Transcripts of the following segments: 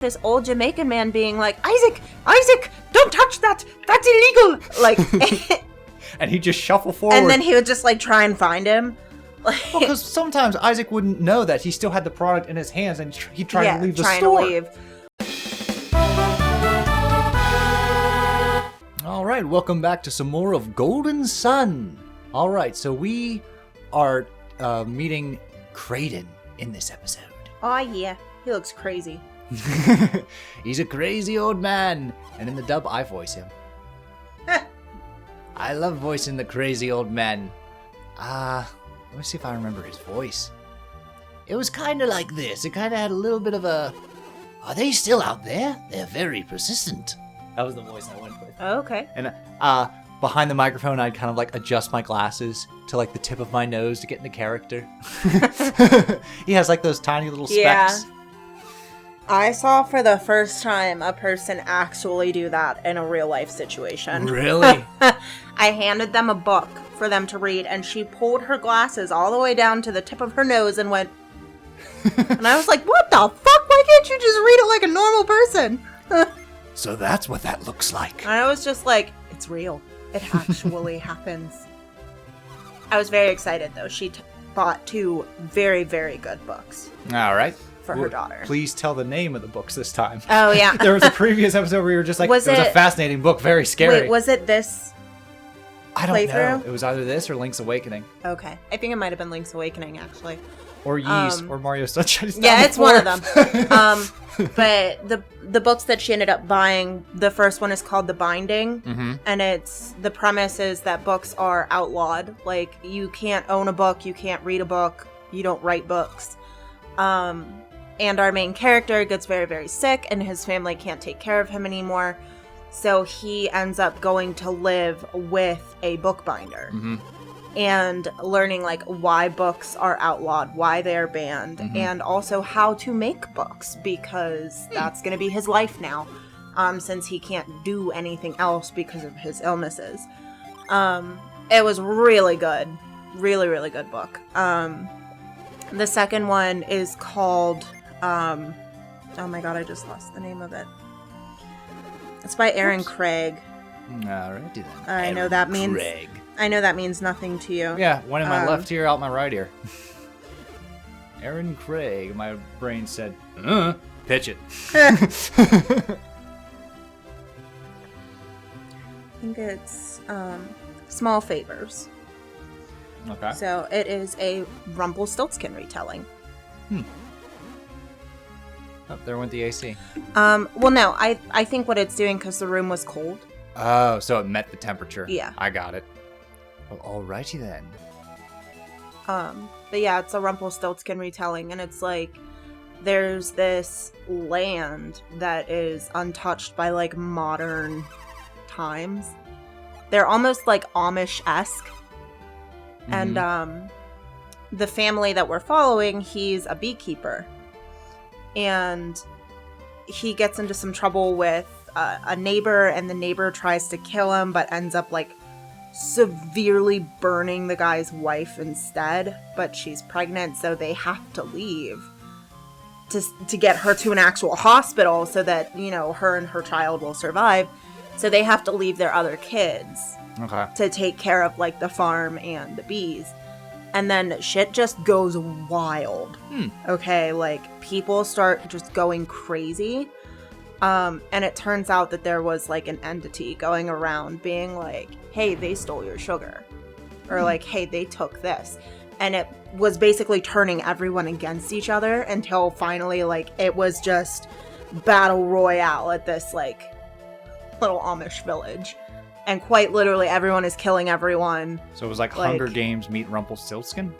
this old Jamaican man being like, Isaac, don't touch that. That's illegal. Like, and he'd just shuffle forward. And then he would just like try and find him. Because sometimes Isaac wouldn't know that he still had the product in his hands and he'd try to leave the store. To leave. All right, welcome back to some more of Golden Sun. All right, so we are meeting Kraden in this episode. Oh yeah, he looks crazy. He's a crazy old man, and in the dub I voice him. I love voicing the crazy old man. Let me see if I remember his voice. It was kind of like this. It kind of had a little bit of a, are they still out there? They're very persistent. That was the voice I went with. Oh, okay. And behind the microphone, I'd kind of like adjust my glasses to like the tip of my nose to get into character. He has like those tiny little specs. I saw for the first time a person actually do that in a real life situation. Really? I handed them a book for them to read, and she pulled her glasses all the way down to the tip of her nose and went, and I was like, what the fuck? Why can't you just read it like a normal person? So that's what that looks like. And I was just like, it's real. It actually happens. I was very excited, though. She bought 2 very, very good books. All right. For her daughter. Please tell the name of the books this time. Oh, yeah. There was a previous episode where you were just like, it was a fascinating book, very scary. Wait, was it this I don't playthrough? know. It was either this or Link's Awakening. Okay. I think it might have been Link's Awakening, actually. Or Ys, or Mario Sunshine. Yeah, it's one of them. But the books that she ended up buying, the first one is called The Binding, and the premise is that books are outlawed. Like, you can't own a book, you can't read a book, you don't write books. And our main character gets very, very sick, and his family can't take care of him anymore. So he ends up going to live with a bookbinder. And learning like why books are outlawed, why they're banned, and also how to make books, because that's going to be his life now, since he can't do anything else because of his illnesses. It was really good. Really, really good book. The second one is called, oh my god, I just lost the name of it. It's by Aaron Craig. Alrighty then. I know that means nothing to you. Yeah, one in my left ear, out my right ear. Aaron Craig. My brain said, pitch it. I think it's Small Favors. Okay. So it is a Rumpelstiltskin retelling. Oh, there went the AC. Well, no, I think what it's doing, because the room was cold. Oh, so it met the temperature. Yeah. I got it. Well, alrighty then. But yeah, it's a Rumpelstiltskin retelling, and it's like, there's this land that is untouched by, like, modern times. They're almost, like, Amish-esque. And, the family that we're following, he's a beekeeper. And he gets into some trouble with a neighbor, and the neighbor tries to kill him, but ends up, like, severely burning the guy's wife instead. But she's pregnant, so they have to leave to get her to an actual hospital so that, you know, her and her child will survive. So they have to leave their other kids to take care of, like, the farm and the bees. And then shit just goes wild. Okay, like, people start just going crazy. And it turns out that there was, like, an entity going around being like, hey, they stole your sugar. Or like, hey, they took this. And it was basically turning everyone against each other until finally, like, it was just battle royale at this, like, little Amish village. And quite literally, everyone is killing everyone. So it was like Hunger Games meet Rumpelstiltskin?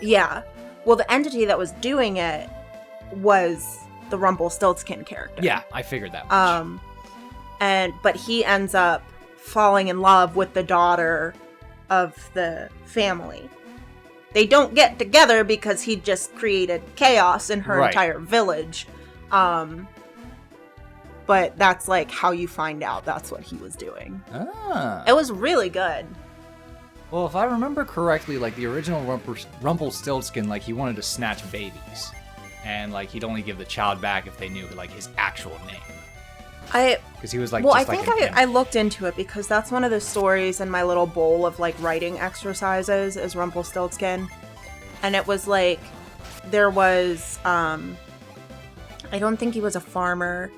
Yeah. Well, the entity that was doing it was the Rumpelstiltskin character. Yeah, I figured that much. But he ends up falling in love with the daughter of the family. They don't get together because he just created chaos in her entire village. But that's, like, how you find out that's what he was doing. It was really good. Well, if I remember correctly, like, the original Rumpelstiltskin, like, he wanted to snatch babies. and like he'd only give the child back if they knew like his actual name. Because he was like, well, just I like think I looked into it because that's one of the stories in my little bowl of like writing exercises is Rumpelstiltskin, and it was like there was I don't think he was a farmer.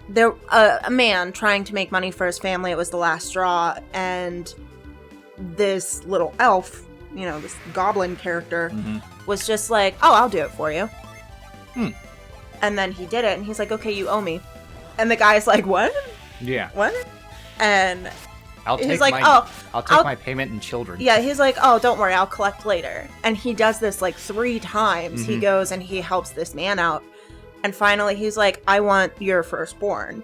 There a man trying to make money for his family. It was the last straw, and this little elf, you know, this goblin character, was just like, "Oh, I'll do it for you." And then he did it, and he's like, "Okay, you owe me." And the guy's like, "What? Yeah. What?" And I'll take my payment in children. Yeah, he's like, "Oh, don't worry, I'll collect later." And he does this like 3 times. He goes and he helps this man out. And finally he's like, "I want your firstborn."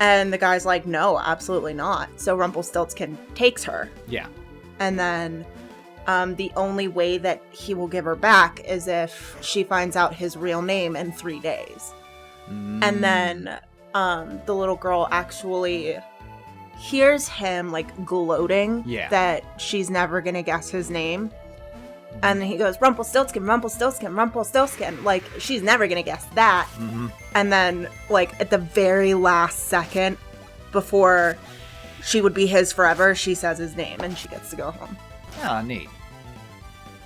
And the guy's like, "No, absolutely not." So Rumpelstiltskin takes her. Yeah. And then the only way that he will give her back is if she finds out his real name in 3 days. And then the little girl actually hears him like gloating that she's never gonna guess his name. And he goes, "Rumpelstiltskin, Rumpelstiltskin, Rumpelstiltskin." Like, she's never gonna guess that. And then, like, at the very last second, before she would be his forever, she says his name and she gets to go home. Oh, neat.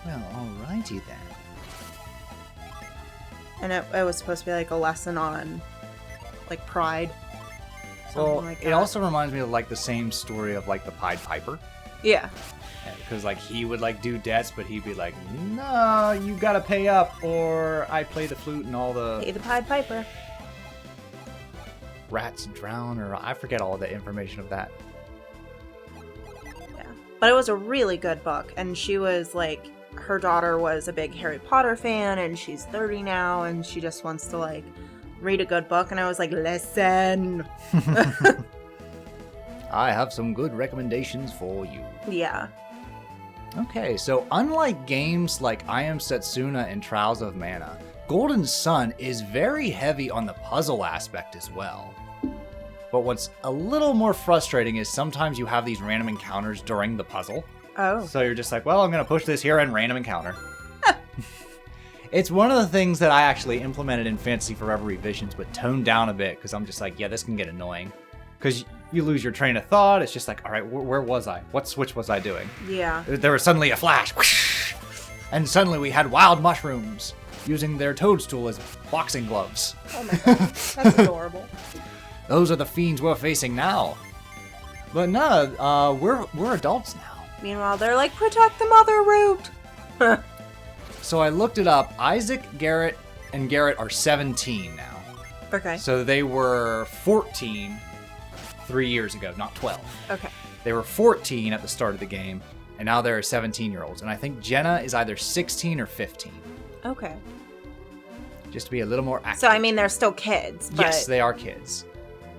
Well, alrighty then. And it was supposed to be like a lesson on, like, pride. Well, Like it also reminds me of, like, the same story of, like, the Pied Piper. Yeah. Because, like, he would, like, do debts, but he'd be like, "No, you gotta pay up, or I play the flute and all the... Pay the Pied Piper. Rats drown," or I forget all the information of that. Yeah. But it was a really good book, and she was, like, her daughter was a big Harry Potter fan, and she's 30 now, and she just wants to, like, read a good book, and I was like, "Listen." I have some good recommendations for you. Yeah. Okay, so unlike games like I Am Setsuna and Trials of Mana, Golden Sun is very heavy on the puzzle aspect as well. But what's a little more frustrating is sometimes you have these random encounters during the puzzle. Oh. So you're just like, well, I'm going to push this here and random encounter. It's one of the things that I actually implemented in Fantasy Forever Revisions, but toned down a bit because I'm just like, yeah, this can get annoying. Because you lose your train of thought. It's just like, all right, where was I? What switch was I doing? Yeah. There was suddenly a flash. Whoosh, and suddenly we had wild mushrooms using their toadstool as boxing gloves. Oh my god, that's adorable. Those are the fiends we're facing now. But no, we're adults now. Meanwhile, they're like, "Protect the mother root." So I looked it up. Isaac, Garet, and Garet are 17 now. Okay. So they were 14 3 years ago, not 12. Okay. They were 14 at the start of the game, and now they're 17-year-olds. And I think Jenna is either 16 or 15. Okay. Just to be a little more accurate. So, I mean, they're still kids, but... Yes, they are kids.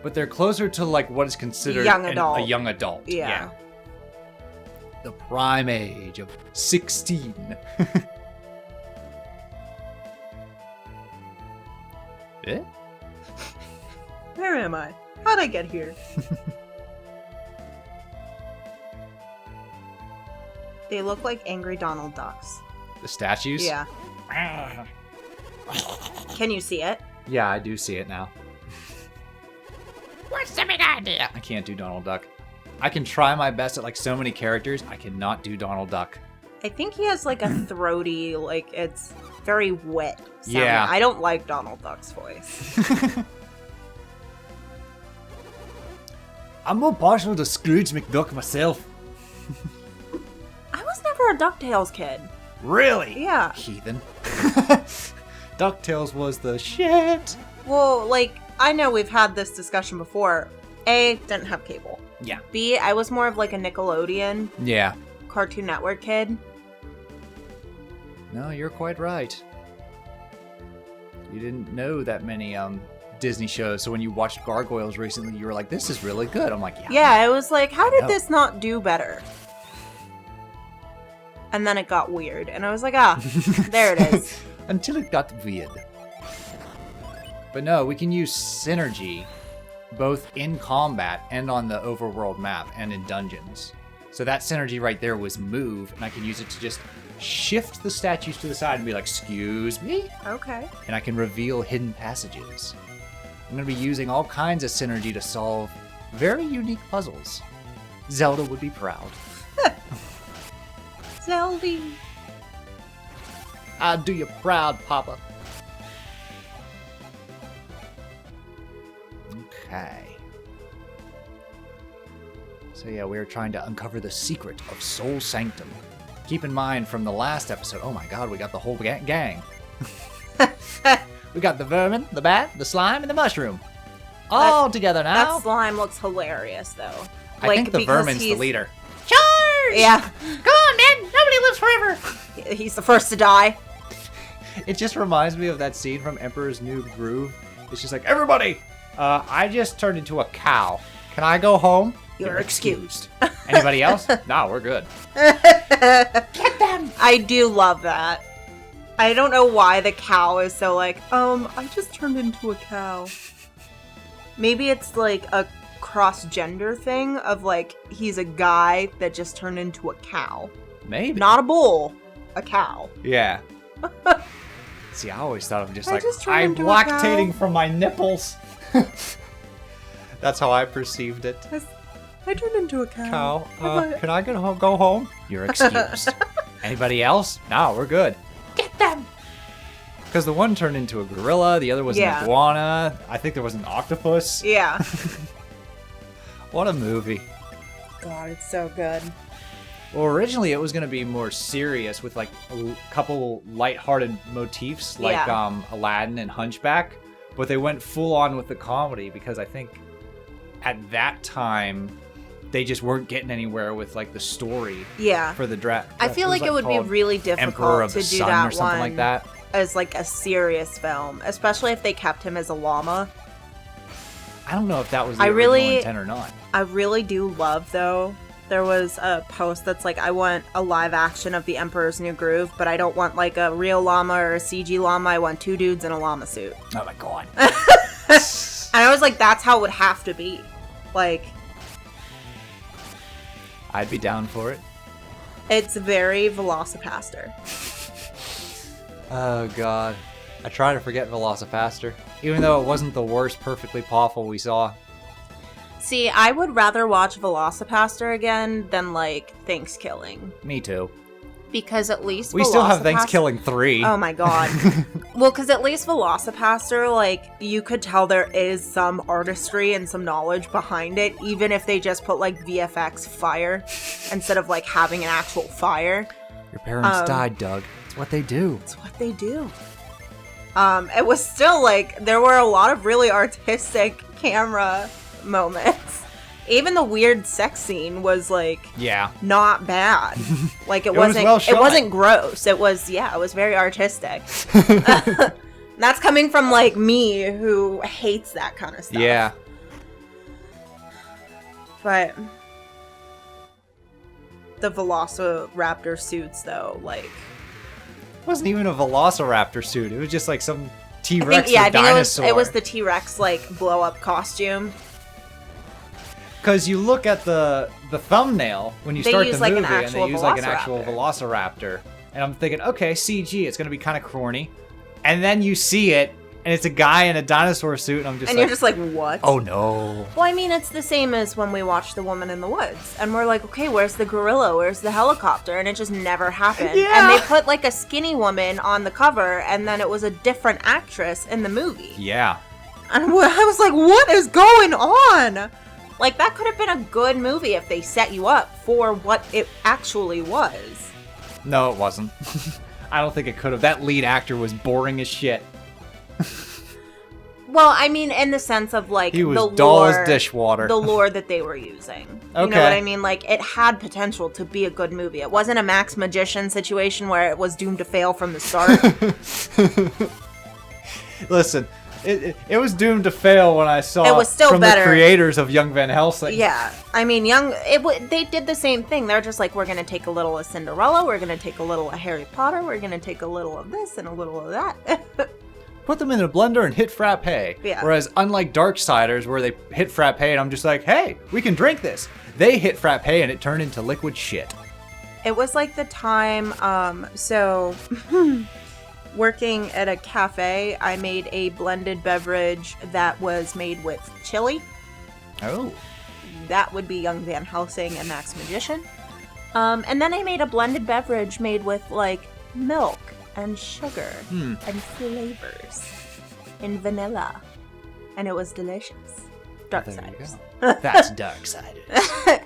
But they're closer to, like, what is considered a young adult. Yeah. The prime age of 16. Eh? Where am I? How'd I get here? They look like angry Donald Ducks. The statues? Yeah. Can you see it? Yeah, I do see it now. What's the big idea? I can't do Donald Duck. I can try my best at like so many characters. I cannot do Donald Duck. I think he has like a throaty, like it's very wet sounding. Yeah. I don't like Donald Duck's voice. I'm more partial to Scrooge McDuck myself. I was never a DuckTales kid. Really? Yeah. Heathen. DuckTales was the shit. Well, like, I know we've had this discussion before. A, didn't have cable. Yeah. B, I was more of like a Nickelodeon, Yeah. Cartoon Network kid. No, you're quite right. You didn't know that many Disney shows, so when you watched Gargoyles recently, you were like, this is really good. I'm like, yeah. Yeah, I was like, how did this not do better? And then it got weird, and I was like, there it is. Until it got weird. But no, we can use synergy both in combat and on the overworld map and in dungeons. So that synergy right there was move, and I can use it to just shift the statues to the side and be like, excuse me? Okay. And I can reveal hidden passages. I'm going to be using all kinds of synergy to solve very unique puzzles. Zelda would be proud. Zelda. I do you proud, Papa. Okay. So yeah, we are trying to uncover the secret of Sol Sanctum. Keep in mind from the last episode, oh my god, we got the whole gang. We got the vermin, the bat, the slime, and the mushroom. All together now. That slime looks hilarious, though. I think the vermin's the leader. Charge! Yeah. Come on, man! Nobody lives forever! He's the first to die. It just reminds me of that scene from Emperor's New Groove. It's just like, everybody! I just turned into a cow. Can I go home? You're excused. Anybody else? No, we're good. Get them! I do love that. I don't know why the cow is so like, I just turned into a cow. Maybe it's like a cross-gender thing of like, he's a guy that just turned into a cow. Maybe. Not a bull, a cow. Yeah. See, I always thought of just I like, just turned I'm into a lactating cow. from my nipples. That's how I perceived it. I turned into a cow. Can I go home? You're excused. Anybody else? No, we're good. Get them! Because the one turned into a gorilla, the other was an iguana. I think there was an octopus. Yeah. What a movie. God, it's so good. Well, originally it was going to be more serious with like a couple lighthearted motifs like Aladdin and Hunchback, but they went full on with the comedy because I think at that time they just weren't getting anywhere with like the story for the draft. I feel like it would be really difficult to do that or something like that as like a serious film, especially if they kept him as a llama. I don't know if that was the original intent or not. I really do love, though, there was a post that's like, I want a live action of The Emperor's New Groove, but I don't want like a real llama or a CG llama. I want two dudes in a llama suit. Oh my god. And I was like, that's how it would have to be. Like, I'd be down for it. It's very Velocipaster. Oh god. I try to forget Velocipaster, even though it wasn't the worst Perfectly Pawful we saw. See, I would rather watch Velocipaster again than, like, Thanksgiving. Me too. Because at least we still have Thanksgiving 3. Oh my god. Well, because at least Velocipaster, like, you could tell there is some artistry and some knowledge behind it, even if they just put, like, VFX fire instead of, like, having an actual fire. Your parents died, Doug. It's what they do. It's what they do. It was still, like, there were a lot of really artistic camera moments. Even the weird sex scene was like not bad. Like it wasn't gross. It was it was very artistic. That's coming from like me who hates that kind of stuff. Yeah. But the Velociraptor suits though, like it wasn't even a Velociraptor suit. It was just like some T-Rex I think dinosaur. it was the T-Rex like blow up costume. Because you look at the thumbnail when you start the movie and they use like an actual Velociraptor. And I'm thinking, okay, CG, it's going to be kind of corny. And then you see it, and it's a guy in a dinosaur suit, and I'm just you're just like, what? Oh no. Well, I mean, it's the same as when we watched The Woman in the Woods. And we're like, okay, where's the gorilla? Where's the helicopter? And it just never happened. Yeah. And they put like a skinny woman on the cover, and then it was a different actress in the movie. Yeah. And I was like, what is going on? Like, that could have been a good movie if they set you up for what it actually was. No, it wasn't. I don't think it could have. That lead actor was boring as shit. Well, I mean, in the sense of, like, he was the dull lore, as dishwater. The lore that they were using. Okay. You know what I mean? Like, it had potential to be a good movie. It wasn't a Max Magician situation where it was doomed to fail from the start. Listen, it was doomed to fail when I saw it was still from better. The creators of Young Van Helsing. Yeah. I mean, they did the same thing. They're just like, we're going to take a little of Cinderella, we're going to take a little of Harry Potter, we're going to take a little of this and a little of that. Put them in a blender and hit frappe. Yeah. Whereas unlike Darksiders, where they hit frappe and I'm just like, hey, we can drink this. They hit frappe and it turned into liquid shit. It was like the time, so working at a cafe, I made a blended beverage that was made with chili. Oh. That would be Young Van Helsing and Max Magician. And then I made a blended beverage made with, like, milk and sugar and flavors and vanilla. And it was delicious. Darksiders. That's Darksiders.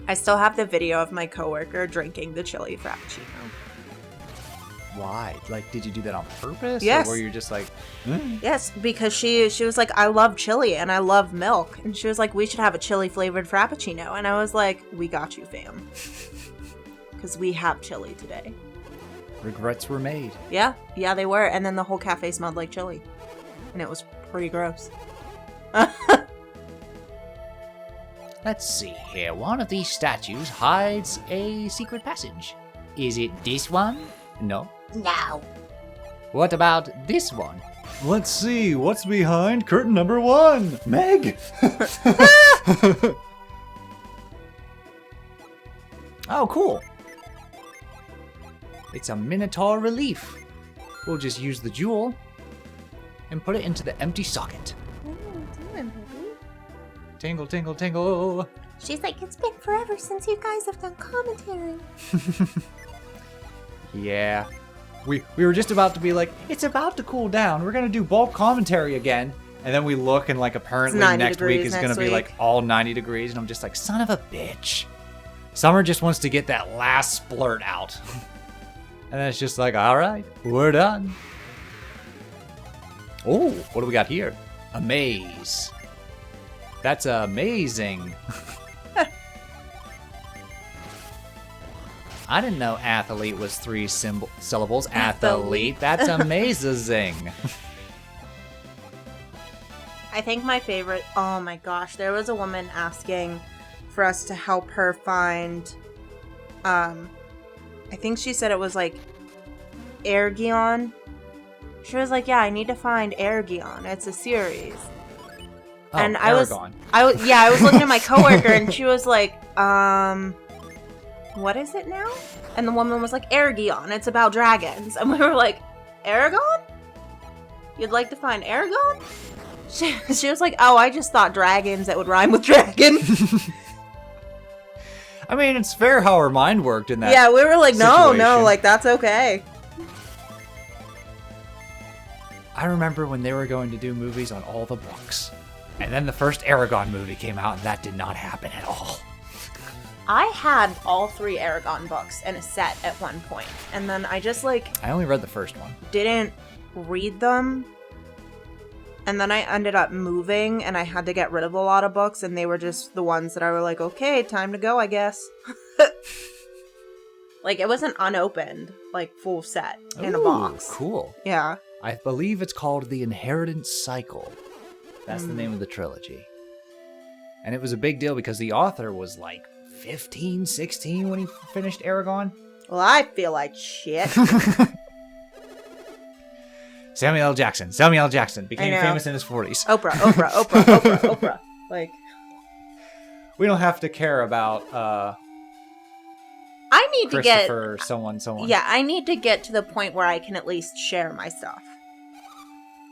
I still have the video of my coworker drinking the chili frappuccino. Why? Like, did you do that on purpose? Yes. Or were you just like, Yes, because she was like, I love chili and I love milk. And she was like, we should have a chili flavored frappuccino. And I was like, we got you, fam. Because we have chili today. Regrets were made. Yeah, they were. And then the whole cafe smelled like chili. And it was pretty gross. Let's see here. One of these statues hides a secret passage. Is it this one? No. No. What about this one? Let's see, what's behind curtain number 1? Meg! Oh, cool. It's a Minotaur relief. We'll just use the jewel and put it into the empty socket. Tingle, tingle, tingle. She's like, it's been forever since you guys have done commentary. Yeah. We were just about to be like, it's about to cool down. We're going to do bulk commentary again. And then we look and like apparently next week is going to be like all 90 degrees. And I'm just like, son of a bitch. Summer just wants to get that last splurt out. And then it's just like, all right, we're done. Oh, what do we got here? A maze. That's amazing. I didn't know athlete was 3 syllables. Athlete. That's amazing. I think my favorite, oh my gosh, there was a woman asking for us to help her find, I think she said it was like Ergion. She was like, yeah, I need to find Ergion. It's a series. Oh, and Aragon. I was looking at my coworker and she was like, what is it now? And the woman was like, Ergion. It's about dragons. And we were like, Aragon? You'd like to find Aragon? She was like, oh, I just thought dragons that would rhyme with dragon. I mean, it's fair how her mind worked in that. Yeah, we were like, no, situation. like, that's okay. I remember when they were going to do movies on all the books. And then the first Aragon movie came out, and that did not happen at all. I had all 3 Aragon books in a set at one point, and then I just, like... I only read the first one. Didn't read them, and then I ended up moving, and I had to get rid of a lot of books, and they were just the ones that I were like, okay, time to go, I guess. Like, it wasn't unopened, like, full set in a box. Cool. Yeah. I believe it's called The Inheritance Cycle. That's the name of the trilogy. And it was a big deal because the author was like 15, 16 when he finished Aragon. Well, I feel like shit. Samuel L. Jackson became famous in his 40s. Oprah. Like, we don't have to care about I need to get Christopher, someone. Yeah, I need to get to the point where I can at least share my stuff.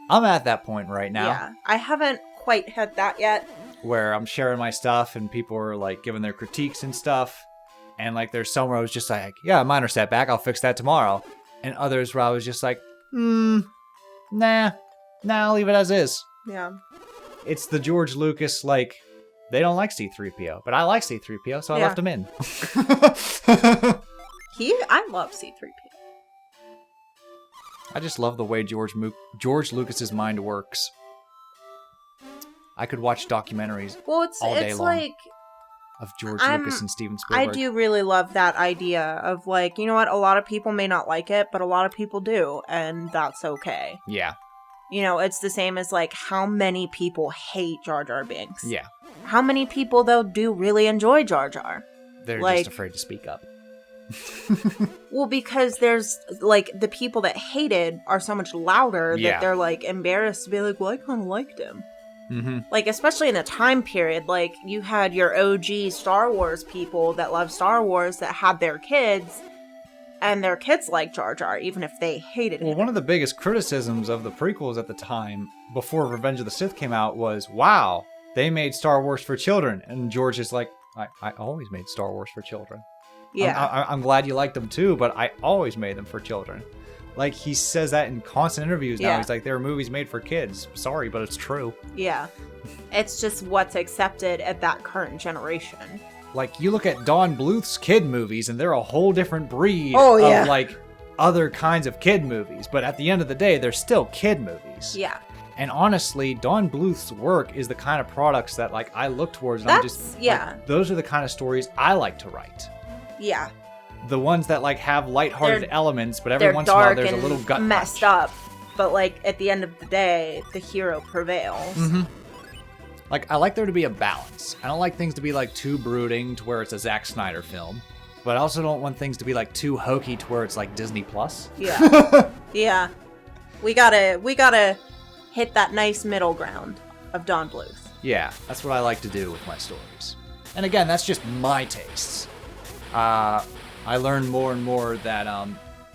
I'm at that point right now. Yeah, I haven't quite hit that yet. Where I'm sharing my stuff and people are like giving their critiques and stuff. And like there's somewhere I was just like, yeah, minor setback, I'll fix that tomorrow. And others where I was just like, nah, I'll leave it as is. Yeah. It's the George Lucas, like, they don't like C-3PO, but I like C-3PO, so I left him in. I love C-3PO. I just love the way George Lucas's mind works. I could watch documentaries all day long like of George Lucas and Steven Spielberg. I do really love that idea of like, you know what, a lot of people may not like it, but a lot of people do, and that's okay. Yeah. You know, it's the same as like how many people hate Jar Jar Binks. Yeah. How many people though do really enjoy Jar Jar? They're like, just afraid to speak up. Well, because there's like the people that hated are so much louder that they're like embarrassed to be like, well, I kind of liked him. Mm-hmm. Like, especially in a time period, like, you had your OG Star Wars people that love Star Wars that had their kids, and their kids liked Jar Jar, even if they hated Well, him. one of the biggest criticisms of the prequels at the time, before Revenge of the Sith came out, was, wow, they made Star Wars for children. And George is like, I always made Star Wars for children. Yeah. I'm glad you liked them too, but I always made them for children. Like, he says that in constant interviews now. Yeah. He's like, there are movies made for kids. Sorry, but it's true. Yeah. It's just what's accepted at that current generation. Like, you look at Don Bluth's kid movies, and they're a whole different breed Oh, yeah. of, like, other kinds of kid movies. But at the end of the day, they're still kid movies. Yeah. And honestly, Don Bluth's work is the kind of products that, like, I look towards, and I'm just, yeah. like, those are the kind of stories I like to write. Yeah. The ones that, like, have lighthearted They're- elements, but every They're once in a while dark there's a and little gut messed punch. up, but, like, at the end of the day, the hero prevails. Mm-hmm. Like, I like there to be a balance. I don't like things to be, like, too brooding to where it's a Zack Snyder film. But I also don't want things to be, like, too hokey to where it's, like, Disney Plus. Yeah. Yeah. We gotta hit that nice middle ground of Don Bluth. Yeah, that's what I like to do with my stories. And again, that's just my tastes. I learned more and more that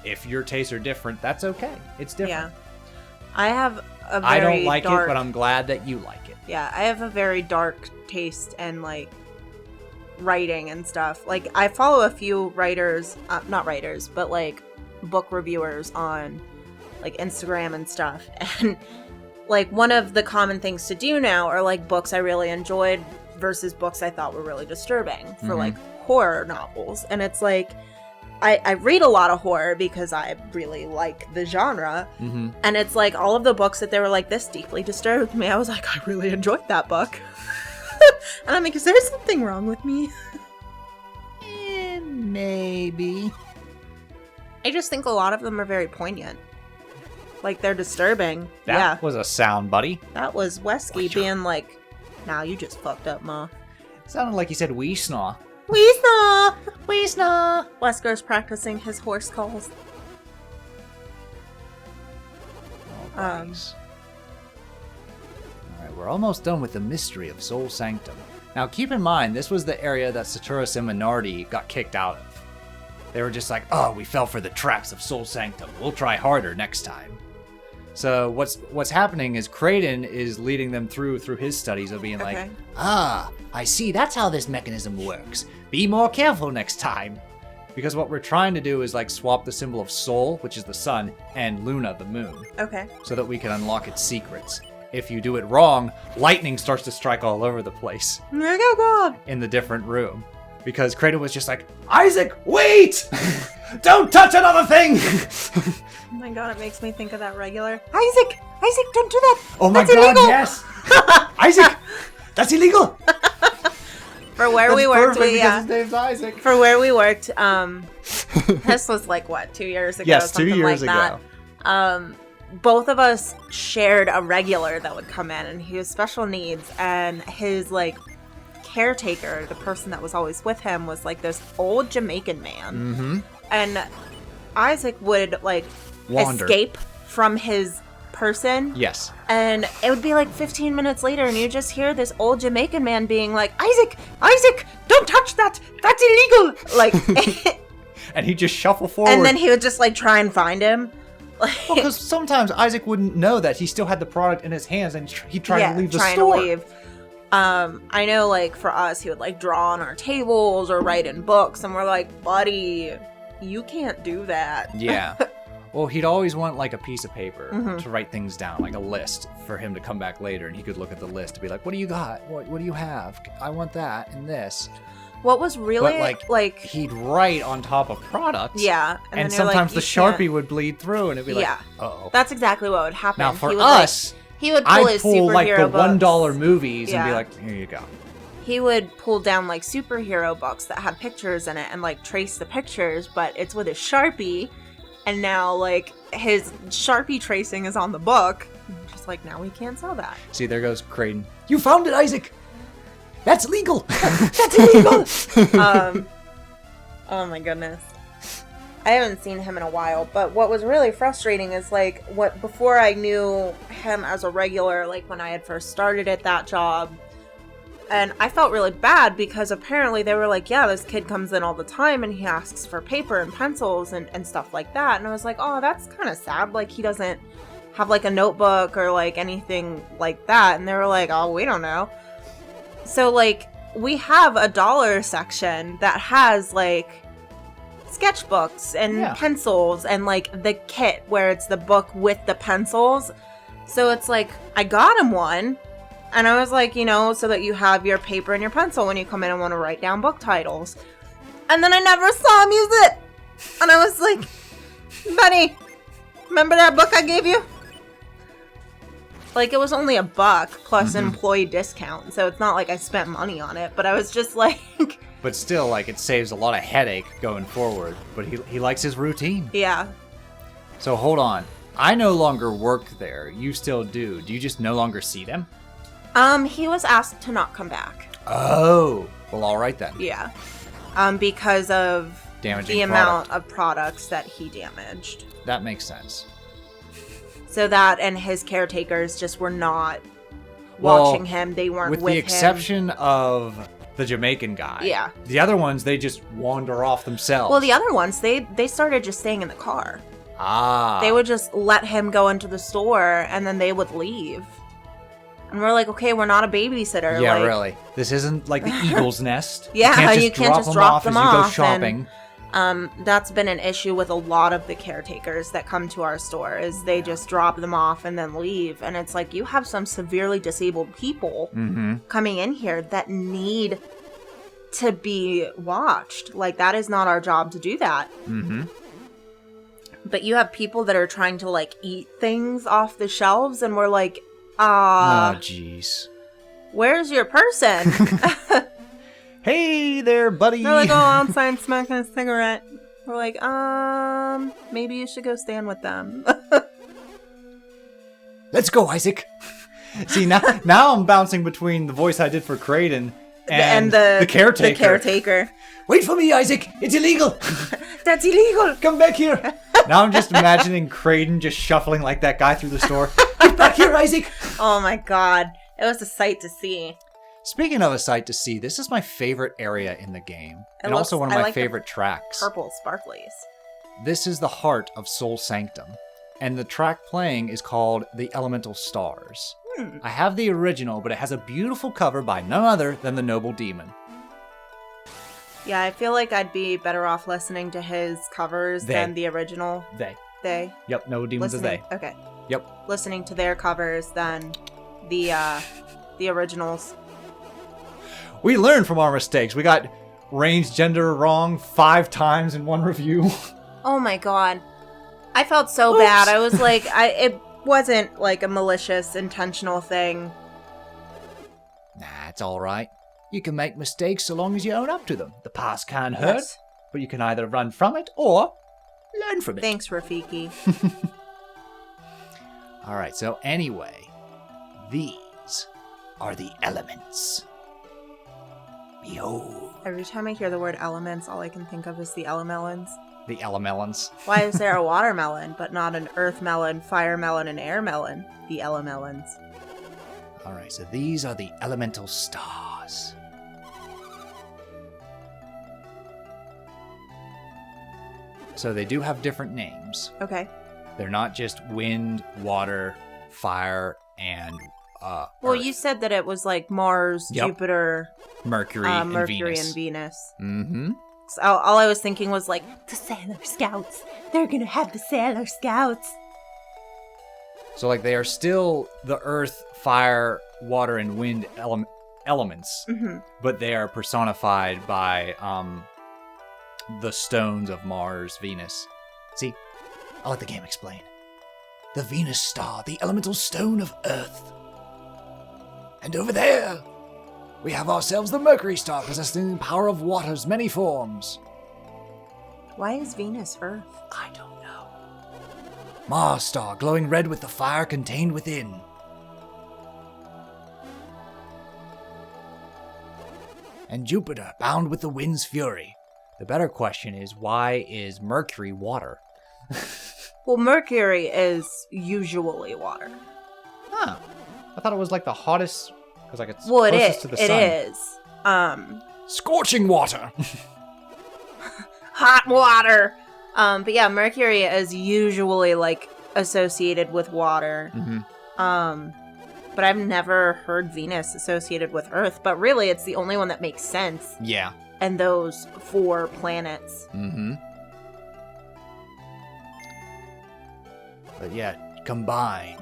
if your tastes are different, that's okay. It's different. Yeah. I have a very I don't like dark, it, but I'm glad that you like it. Yeah, I have a very dark taste and, like, writing and stuff. Like, I follow a few writers, not writers, but, like, book reviewers on, like, Instagram and stuff. And, like, one of the common things to do now are, like, books I really enjoyed versus books I thought were really disturbing for, like, horror novels. And it's like, I read a lot of horror because I really like the genre. Mm-hmm. And it's like all of the books that they were like, this deeply disturbed me. I was like, I really enjoyed that book. And I'm like, is there something wrong with me? Maybe. I just think a lot of them are very poignant. Like, they're disturbing. That was a sound, buddy. That was Wesky being like, nah, you just fucked up, Ma. Sounded like he said wee snaw. Weesna! Weesna! Wesker's practicing his horse calls. Oh, buddies. Alright, we're almost done with the mystery of Sol Sanctum. Now, keep in mind, this was the area that Saturas and Minardi got kicked out of. They were just like, oh, we fell for the traps of Sol Sanctum. We'll try harder next time. So what's happening is Kraden is leading them through his studies of being like, I see. That's how this mechanism works. Be more careful next time. because what we're trying to do is like swap the symbol of Sol, which is the sun, and Luna, the moon, Okay. so that we can unlock its secrets. If you do it wrong, lightning starts to strike all over the place Oh god. in the different room. Because Kraden was just like, Isaac, wait! Don't touch another thing! Oh my god, it makes me think of that regular. Isaac! Isaac, don't do that! Oh my That's god, illegal! yes! Isaac! That's illegal! For where That's we worked, perfect we because his name's Isaac. for where we worked, this was like what, 2 years ago? Yes, 2 something years like ago. that. Both of us shared a regular that would come in, and he was special needs, and his like caretaker, the person that was always with him, was like this old Jamaican man, Mm-hmm. and Isaac would like Wander. escape from his person. Yes. And it would be like 15 minutes later, and you just hear this old Jamaican man being like, Isaac! Isaac! Don't touch that! That's illegal! Like, And he'd just shuffle forward. and then he would just like try and find him. Like, Because sometimes Isaac wouldn't know that he still had the product in his hands and he'd try to leave the trying store. to leave. I know, like, for us, he would like draw on our tables or write in books, and we're like, buddy, you can't do that. Yeah. Well, he'd always want like a piece of paper Mm-hmm. to write things down, like a list for him to come back later and he could look at the list and be like, what do you got? What do you have? I want that and this. What was really, But, like, He'd write on top of products. yeah. And then you're like, sometimes the you can't- Sharpie would bleed through and it'd be like, Yeah. uh-oh. That's exactly what would happen. Now for he would, us, he would pull I'd his pull like the superhero books. $1 movies and be Yeah. like, here you go. He would pull down like superhero books that had pictures in it and like trace the pictures, but it's with a Sharpie, and now like his Sharpie tracing is on the book. Just like, now we can't sell that. See, there goes Kraden. You found it, Isaac! That's legal! That's illegal. Oh my goodness. I haven't seen him in a while, but what was really frustrating is, like, before I knew him as a regular, like, when I had first started at that job, and I felt really bad because apparently they were like, yeah, this kid comes in all the time and he asks for paper and pencils and stuff like that, and I was like, oh, that's kind of sad, like, he doesn't have, like, a notebook or, like, anything like that, and they were like, oh, we don't know. So, like, we have a dollar section that has, like, sketchbooks and pencils and, like, the kit where it's the book with the pencils. So it's like, I got him one, and I was like, you know, so that you have your paper and your pencil when you come in and want to write down book titles. And then I never saw him use it. And I was like, buddy, remember that book I gave you? Like, it was only $1 plus an employee discount, so it's not like I spent money on it, but I was just like... But still, like, it saves a lot of headache going forward. But he likes his routine. Yeah. So hold on. I no longer work there. You still do. Do you just no longer see them? He was asked to not come back. Oh. Well, all right then. Yeah. Because of damaging the amount of products that he damaged. That makes sense. So that and his caretakers just were not watching him. They weren't with him. With the exception of the Jamaican guy. Yeah. The other ones, they just wander off themselves. Well, the other ones, they started just staying in the car. Ah. They would just let him go into the store, and then they would leave. And we're like, okay, we're not a babysitter. Yeah, like, really. This isn't like the Eagle's Nest. Yeah, you can't just drop them off as you go shopping. And, that's been an issue with a lot of the caretakers that come to our store, is they just drop them off and then leave. And it's like, you have some severely disabled people coming in here that need to be watched. Like, that is not our job to do that. Mm-hmm. But you have people that are trying to, like, eat things off the shelves, and we're like, oh, jeez. Where's your person? Hey there, buddy. They're like, oh, outside smoking a cigarette. We're like, maybe you should go stand with them. Let's go, Isaac. See, now I'm bouncing between the voice I did for Kraden and the caretaker. The caretaker. Wait for me, Isaac. It's illegal. That's illegal. Come back here. Now I'm just imagining Kraden just shuffling like that guy through the store. Get back here, Isaac. Oh my god. It was a sight to see. Speaking of a sight to see, this is my favorite area in the game. And also one of my favorite tracks. Purple sparklies. This is the heart of Sol Sanctum. And the track playing is called The Elemental Stars. I have the original, but it has a beautiful cover by none other than the Noble Demon. Yeah, I feel like I'd be better off listening to his covers than the original. They? Yep, Noble Demon's a they. Okay. Yep. Listening to their covers than the originals. We learned from our mistakes. We got range gender wrong 5 times in one review. Oh my god. I felt so bad. I was like, it wasn't like a malicious, intentional thing. Nah, it's alright. You can make mistakes so long as you own up to them. The past can hurt, but you can either run from it or learn from it. Thanks, Rafiki. Alright, so anyway, these are the elements. Behold. Every time I hear the word elements, all I can think of is the elemelons. The elemelons. Why is there a watermelon, but not an earth melon, fire melon, and air melon? The elemelons. Alright, so these are the elemental stars. So they do have different names. Okay. They're not just wind, water, fire, and well, Earth. you said that it was like Mars, Jupiter, Mercury, and Venus. Mm-hmm. So all I was thinking was like, the Sailor Scouts. They're gonna have the Sailor Scouts. So like they are still the earth, fire, water, and wind elements, but they are personified by the stones of Mars, Venus. See, I'll let the game explain. The Venus star, the elemental stone of Earth. And over there, we have ourselves the Mercury star, possessing the power of water's many forms. Why is Venus Earth? I don't know. Mars star, glowing red with the fire contained within. And Jupiter, bound with the wind's fury. The better question is, why is Mercury water? Well, Mercury is usually water. Huh. I thought it was like the hottest, because like it's Well, closest to the sun. It is. Scorching water! Hot water! But yeah, Mercury is usually, like, associated with water. Mm-hmm. But I've never heard Venus associated with Earth, but really it's the only one that makes sense. Yeah. And those 4 planets. Mm-hmm. But yet, combined,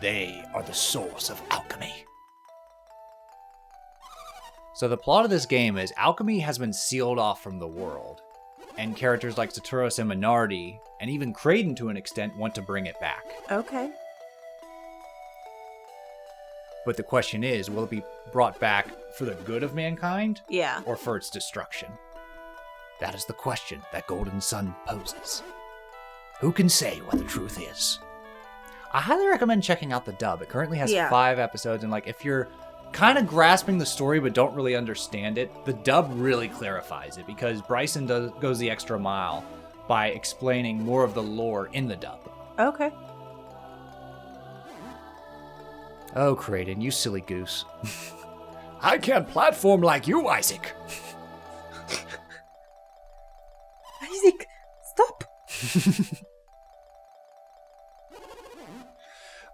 they are the source of alchemy. So the plot of this game is alchemy has been sealed off from the world, and characters like Saturos and Minardi, and even Kraden to an extent, want to bring it back. Okay. But the question is, will it be brought back for the good of mankind? Yeah. Or for its destruction? That is the question that Golden Sun poses. Who can say what the truth is? I highly recommend checking out the dub. It currently has 5 episodes, and like if you're kind of grasping the story but don't really understand it, the dub really clarifies it because Bryson goes the extra mile by explaining more of the lore in the dub. Okay. Oh, Kraden, you silly goose. I can't platform like you, Isaac. Isaac, stop!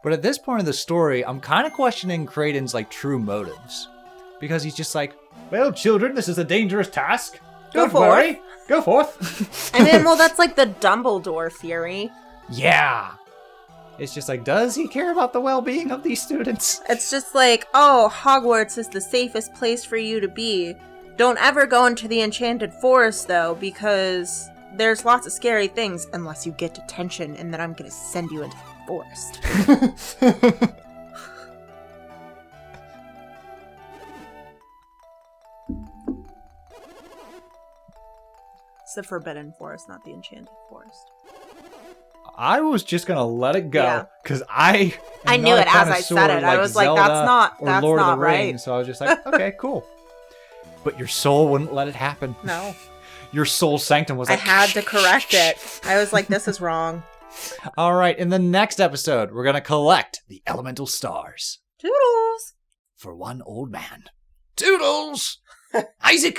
But at this point in the story, I'm kind of questioning Kraden's like true motives. Because he's just like, well, children, this is a dangerous task. Don't worry. Go forth. I mean, well, that's like the Dumbledore theory. Yeah. It's just like, does he care about the well-being of these students? It's just like, oh, Hogwarts is the safest place for you to be. Don't ever go into the Enchanted Forest, though, because there's lots of scary things, unless you get detention, and then I'm gonna send you into the forest. It's the Forbidden Forest, not the Enchanted Forest. I was just gonna let it go because I knew it as I said it. I was like, that's not right. So I was just like, okay, cool. But your soul wouldn't let it happen. No. Your Sol Sanctum was like, I had to correct it. I was like, this is wrong. All right, in the next episode, we're gonna collect the elemental stars. Toodles! For one old man. Toodles! Isaac!